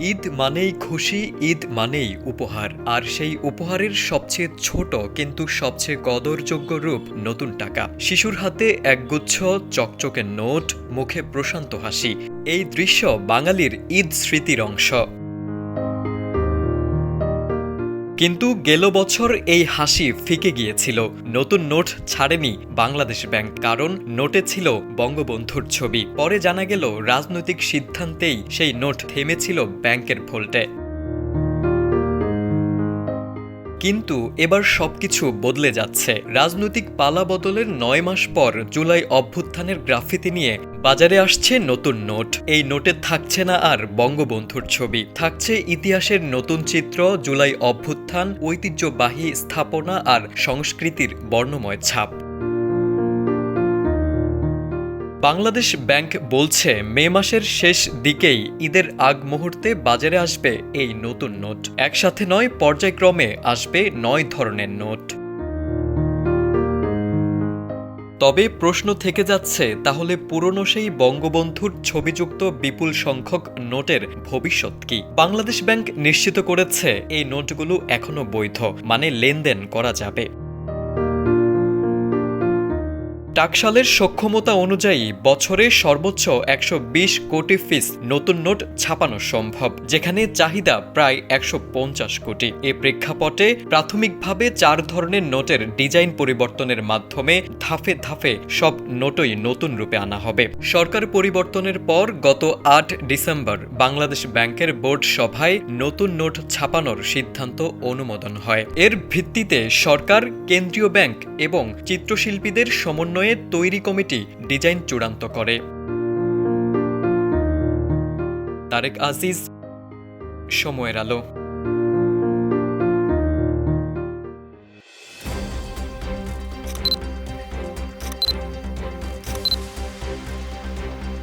ঈদ মানেই খুশি, ঈদ মানেই উপহার। আর সেই উপহারের সবচেয়ে ছোট কিন্তু সবচেয়ে কদরযোগ্য রূপ নতুন টাকা। শিশুর হাতে একগুচ্ছ চকচকে নোট, মুখে প্রশান্ত হাসি। এই দৃশ্য বাঙালির ঈদ স্মৃতির অংশ। কিন্তু গেল বছর এই হাসি ফিকে গিয়েছিল। নতুন নোট ছাড়েনি বাংলাদেশ ব্যাংক, কারণ নোটে ছিল বঙ্গবন্ধুর ছবি। পরে জানা গেল রাজনৈতিক সিদ্ধান্তেই সেই নোট থেমেছিল ব্যাংকের ভোল্টে। কিন্তু এবার সবকিছু বদলে যাচ্ছে। রাজনৈতিক পালা বদলের ৯ মাস পর জুলাই অভ্যুত্থানের গ্রাফিতি নিয়ে বাজারে আসছে নতুন নোট। এই নোটে থাকছে না আর বঙ্গবন্ধুর ছবি, থাকছে ইতিহাসের নতুন চিত্র, জুলাই অভ্যুত্থান, ঐতিহ্যবাহী স্থাপনা আর সংস্কৃতির বর্ণময় ছাপ। বাংলাদেশ ব্যাংক বলছে মে মাসের শেষ দিকেই ঈদের আগ মুহূর্তে বাজারে আসবে এই নতুন নোট। একসাথে নয়, পর্যায়ক্রমে আসবে ৯ ধরনের নোট। তবে প্রশ্ন থেকে যাচ্ছে, তাহলে পুরনো সেই বঙ্গবন্ধুর ছবিযুক্ত বিপুল সংখ্যক নোটের ভবিষ্যৎ কি? বাংলাদেশ ব্যাংক নিশ্চিত করেছে এই নোটগুলো এখনো বৈধ, মানে লেনদেন করা যাবে। টাকশালের সক্ষমতা অনুযায়ী বছরে সর্বোচ্চ ১২০ কোটি পিস নতুন নোট ছাপানো সম্ভব, যেখানে চাহিদা প্রায় ১৫০ কোটি। এ প্রেক্ষাপটে প্রাথমিকভাবে ৪ ধরনের নোটের ডিজাইন পরিবর্তনের মাধ্যমে ধাপে ধাপে সব নোটই নতুন রূপে আনা হবে। সরকার পরিবর্তনের পর গত ৮ ডিসেম্বর বাংলাদেশ ব্যাংকের বোর্ড সভায় নতুন নোট ছাপানোর সিদ্ধান্ত অনুমোদন হয়। এর ভিত্তিতে সরকার, কেন্দ্রীয় ব্যাংক এবং চিত্রশিল্পীদের সমন্বয়ে তৈরি কমিটি ডিজাইন চূড়ান্ত করে। তারেক আজিজ, সময়ের আলো।